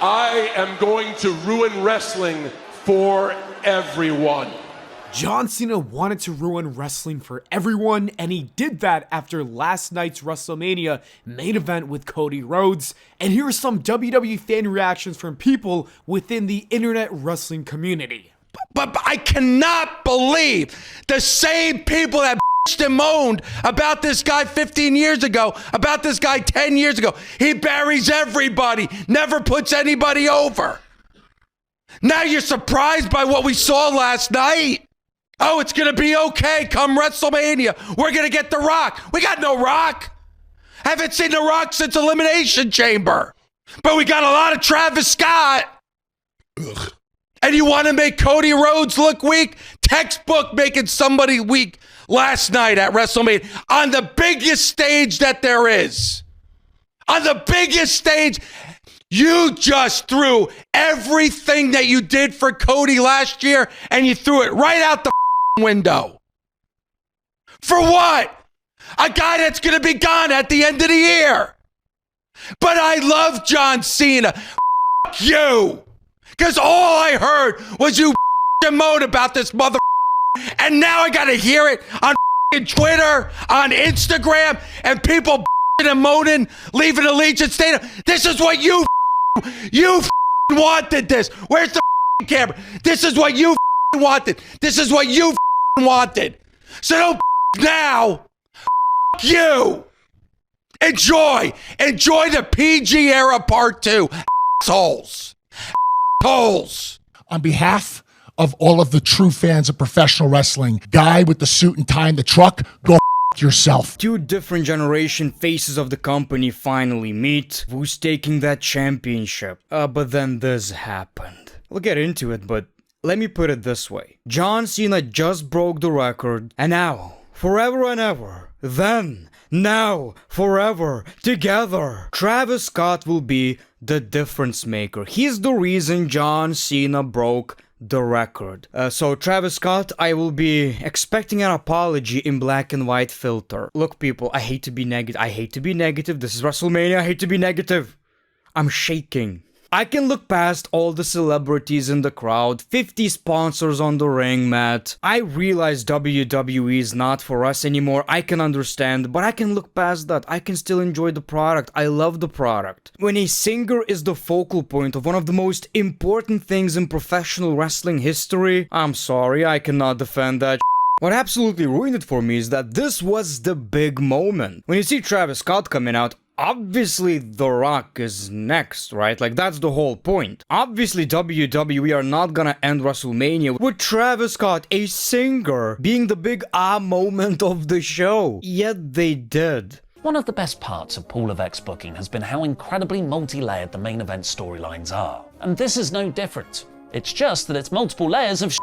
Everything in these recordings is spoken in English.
I am going to ruin wrestling for everyone. John Cena wanted to ruin wrestling for everyone, and he did that after last night's WrestleMania main event with Cody Rhodes. And here are some WWE fan reactions from people within the internet wrestling community. But I cannot believe the same people that bitched and moaned about this guy 15 years ago, about this guy 10 years ago. He buries everybody, never puts anybody over. Now you're surprised by what we saw last night? Oh, it's going to be okay come WrestleMania. We're going to get The Rock. We got no Rock. Haven't seen The Rock since Elimination Chamber. But we got a lot of Travis Scott. Ugh. And you want to make Cody Rhodes look weak? Textbook making somebody weak last night at WrestleMania on the biggest stage that there is. On the biggest stage. You just threw everything that you did for Cody last year and you threw it right out the window. For what? A guy that's going to be gone at the end of the year. But I love John Cena. F you. Because all I heard was you moan about this mother. And now I got to hear it on Twitter, on Instagram, and people and moaning, leaving Allegiant Stadium. This is what you wanted this. Where's the camera? This is what you wanted. This is what you wanted. So don't now. You. Enjoy the PG era part 2. Assholes. On behalf of all of the true fans of professional wrestling, guy with the suit and tie in the truck, go yourself. Two different generation faces of the company finally meet. Who's taking that championship? But then this happened. We'll get into it, but let me put it this way. John Cena just broke the record, and now, forever and ever, then, now, forever, together, Travis Scott will be the difference maker. He's the reason John Cena broke the record. So Travis Scott, I will be expecting an apology in black and white filter. Look people, I hate to be negative. This is WrestleMania, I hate to be negative. I'm shaking. I can look past all the celebrities in the crowd, 50 sponsors on the ring mat. I realize WWE is not for us anymore, I can understand, but I can look past that. I can still enjoy the product. I love the product. When a singer is the focal point of one of the most important things in professional wrestling history, I'm sorry, I cannot defend that. What absolutely ruined it for me is that this was the big moment. When you see Travis Scott coming out, obviously The Rock is next, right? Like, that's the whole point. Obviously WWE are not gonna end WrestleMania with Travis Scott, a singer, being the big moment of the show. Yet they did. One of the best parts of Paul Levesque's booking has been how incredibly multi-layered the main event storylines are. And this is no different. It's just that it's multiple layers of shit.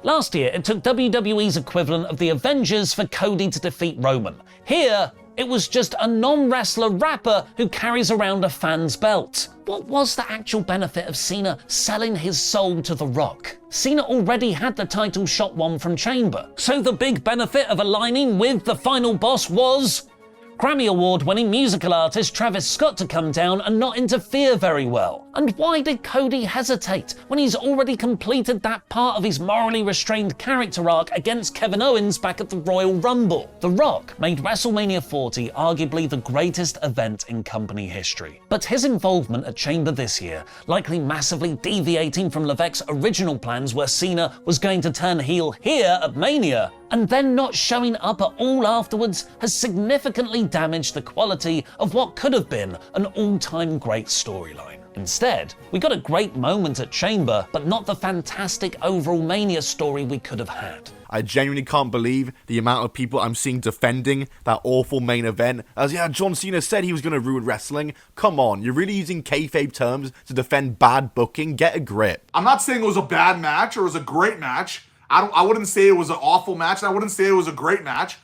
Last year, it took WWE's equivalent of the Avengers for Cody to defeat Roman. Here, it was just a non-wrestler rapper who carries around a fan's belt. What was the actual benefit of Cena selling his soul to The Rock? Cena already had the title shot won from Chamber. So the big benefit of aligning with the final boss was Grammy Award-winning musical artist Travis Scott to come down and not interfere very well. And why did Cody hesitate when he's already completed that part of his morally restrained character arc against Kevin Owens back at the Royal Rumble? The Rock made WrestleMania 40 arguably the greatest event in company history. But his involvement at Chamber this year, likely massively deviating from Levesque's original plans where Cena was going to turn heel here at Mania, and then not showing up at all afterwards, has significantly damaged the quality of what could have been an all-time great storyline. Instead, we got a great moment at Chamber, but not the fantastic overall Mania story we could have had. I genuinely can't believe the amount of people I'm seeing defending that awful main event as, yeah, John Cena said he was going to ruin wrestling. Come on, you're really using kayfabe terms to defend bad booking? Get a grip. I'm not saying it was a bad match or it was a great match. I wouldn't say it was an awful match, and I wouldn't say it was a great match.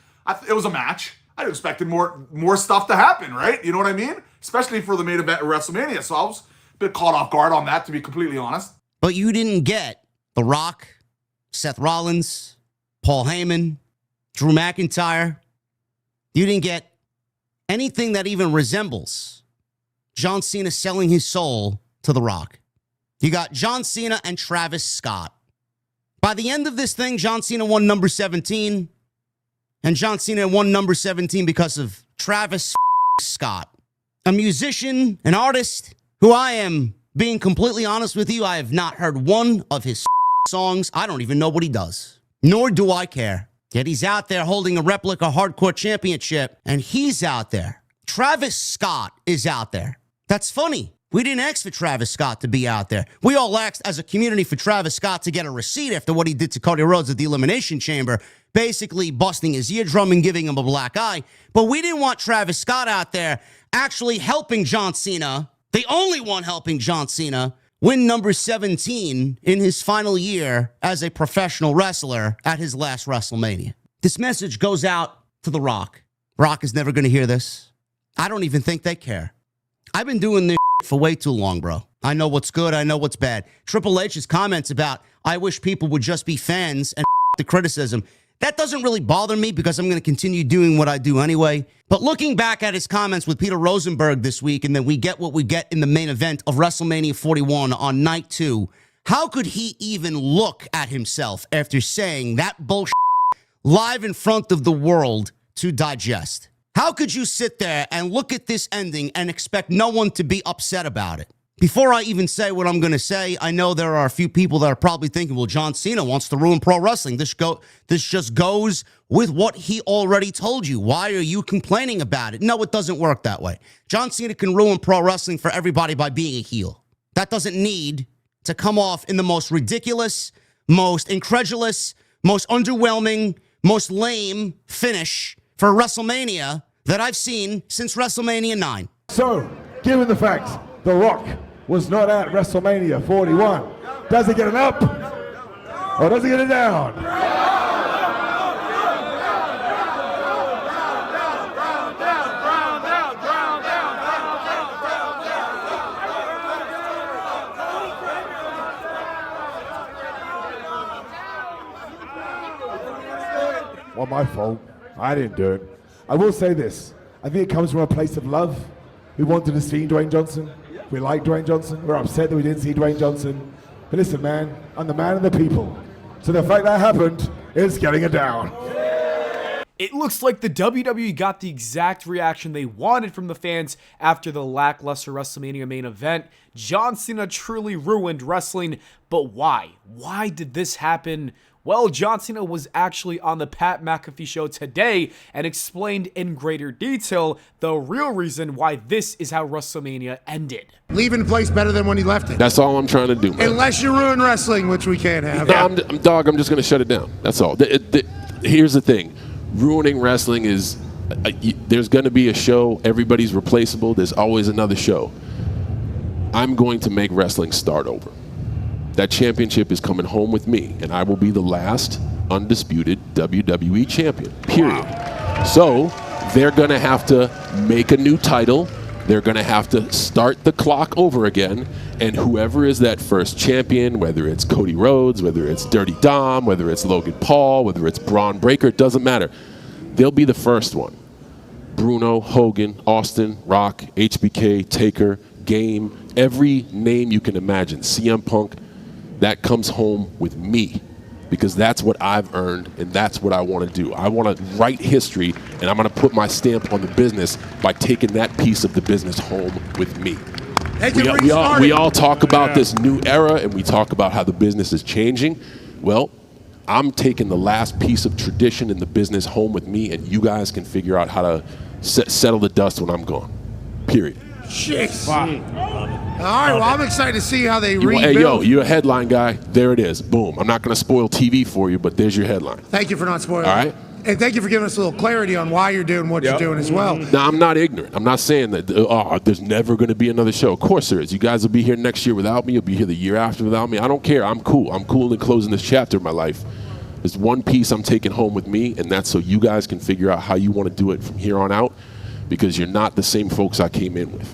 It was a match. I expected more stuff to happen, right? You know what I mean? Especially for the main event of WrestleMania. So I was a bit caught off guard on that, to be completely honest. But you didn't get The Rock, Seth Rollins, Paul Heyman, Drew McIntyre. You didn't get anything that even resembles John Cena selling his soul to The Rock. You got John Cena and Travis Scott. By the end of this thing, John Cena won number 17, and John Cena won number 17 because of Travis Scott, a musician, an artist who I am being completely honest with you, I have not heard one of his songs. I don't even know what he does, nor do I care. Yet he's out there holding a replica hardcore championship, and he's out there. Travis Scott is out there. That's funny. We didn't ask for Travis Scott to be out there. We all asked as a community for Travis Scott to get a receipt after what he did to Cody Rhodes at the Elimination Chamber, basically busting his eardrum and giving him a black eye. But we didn't want Travis Scott out there actually helping John Cena, the only one helping John Cena, win number 17 in his final year as a professional wrestler at his last WrestleMania. This message goes out to The Rock. Rock is never going to hear this. I don't even think they care. I've been doing this for way too long, bro. I know what's good. I know what's bad. Triple H's comments about, I wish people would just be fans and the criticism. That doesn't really bother me because I'm going to continue doing what I do anyway. But looking back at his comments with Peter Rosenberg this week, and then we get what we get in the main event of WrestleMania 41 on night 2, how could he even look at himself after saying that bullshit live in front of the world to digest? How could you sit there and look at this ending and expect no one to be upset about it? Before I even say what I'm going to say, I know there are a few people that are probably thinking, well, John Cena wants to ruin pro wrestling. This just goes with what he already told you. Why are you complaining about it? No, it doesn't work that way. John Cena can ruin pro wrestling for everybody by being a heel. That doesn't need to come off in the most ridiculous, most incredulous, most underwhelming, most lame finish for WrestleMania that I've seen since WrestleMania 9. So, given the fact The Rock was not at WrestleMania 41, does he get an up or does he get a down? Well, my fault. I didn't do it. I will say this. I think it comes from a place of love. We wanted to see Dwayne Johnson. We like Dwayne Johnson. We're upset that we didn't see Dwayne Johnson. But listen, man, I'm the man of the people. So the fact that happened is getting it down. It looks like the WWE got the exact reaction they wanted from the fans after the lackluster WrestleMania main event. John Cena truly ruined wrestling, but why? Why did this happen? Well, John Cena was actually on the Pat McAfee show today and explained in greater detail the real reason why this is how WrestleMania ended. Leaving the place better than when you left it. That's all I'm trying to do, man. Unless you ruin wrestling, which we can't have. No, I'm just going to shut it down. That's all. Here's the thing. Ruining wrestling is, there's going to be a show. Everybody's replaceable. There's always another show. I'm going to make wrestling start over. That championship is coming home with me, and I will be the last undisputed WWE champion, period. Wow. So they're going to have to make a new title. They're going to have to start the clock over again, and whoever is that first champion, whether it's Cody Rhodes, whether it's Dirty Dom, whether it's Logan Paul, whether it's Braun Breaker, it doesn't matter. They'll be the first one. Bruno, Hogan, Austin, Rock, HBK, Taker, Game, every name you can imagine, CM Punk, that comes home with me because that's what I've earned and that's what I want to do. I want to write history, and I'm going to put my stamp on the business by taking that piece of the business home with me. We all talk about this new era, and we talk about how the business is changing. Well, I'm taking the last piece of tradition in the business home with me, and you guys can figure out how to settle the dust when I'm gone. Period. Jeez. Wow. All right, well, I'm excited to see how they rebuild. Hey, yo, you're a headline guy. There it is. Boom. I'm not going to spoil TV for you, but there's your headline. Thank you for not spoiling. All right? And thank you for giving us a little clarity on why you're doing what you're doing as well. Now, I'm not ignorant. I'm not saying that, there's never going to be another show. Of course there is. You guys will be here next year without me. You'll be here the year after without me. I don't care. I'm cool. I'm cool in closing this chapter of my life. There's one piece I'm taking home with me, and that's so you guys can figure out how you want to do it from here on out, because you're not the same folks I came in with.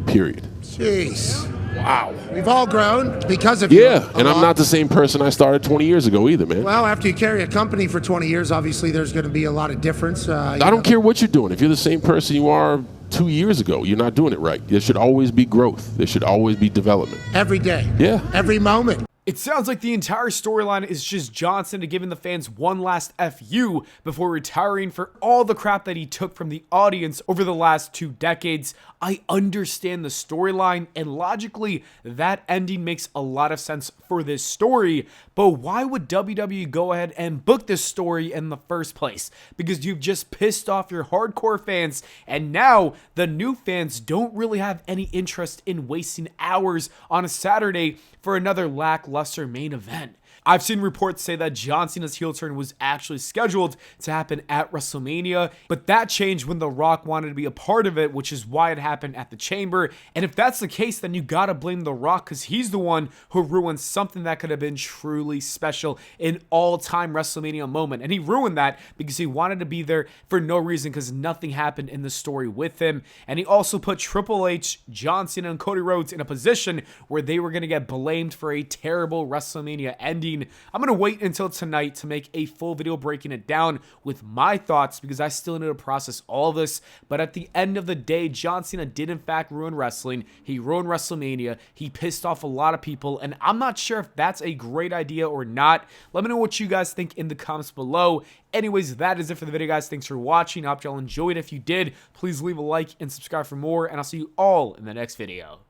Period. Jeez. Wow. We've all grown because of you. Yeah, and I'm not the same person I started 20 years ago either, man. Well, after you carry a company for 20 years, obviously there's going to be a lot of difference. I don't care what you're doing. If you're the same person you are 2 years ago. You're not doing it right. There should always be growth. There should always be development. Every day. Yeah. Every moment. It sounds like the entire storyline is just John Cena giving the fans one last FU before retiring for all the crap that he took from the audience over the last 2 decades. I understand the storyline, and logically, that ending makes a lot of sense for this story, but why would WWE go ahead and book this story in the first place? Because you've just pissed off your hardcore fans, and now the new fans don't really have any interest in wasting hours on a Saturday for another lackluster main event. I've seen reports say that John Cena's heel turn was actually scheduled to happen at WrestleMania, but that changed when The Rock wanted to be a part of it, which is why it happened at the Chamber. And if that's the case, then you gotta blame The Rock, because he's the one who ruined something that could have been truly special, an all-time WrestleMania moment. And he ruined that because he wanted to be there for no reason, because nothing happened in the story with him. And he also put Triple H, John Cena, and Cody Rhodes in a position where they were gonna get blamed for a terrible WrestleMania ending. I'm going to wait until tonight to make a full video breaking it down with my thoughts, because I still need to process all of this. But at the end of the day, John Cena did in fact ruin wrestling. He ruined WrestleMania. He pissed off a lot of people, and I'm not sure if that's a great idea or not. Let me know what you guys think in the comments below. Anyways, that is it for the video, guys. Thanks for watching. I hope y'all enjoyed. If you did, please leave a like and subscribe for more, and I'll see you all in the next video.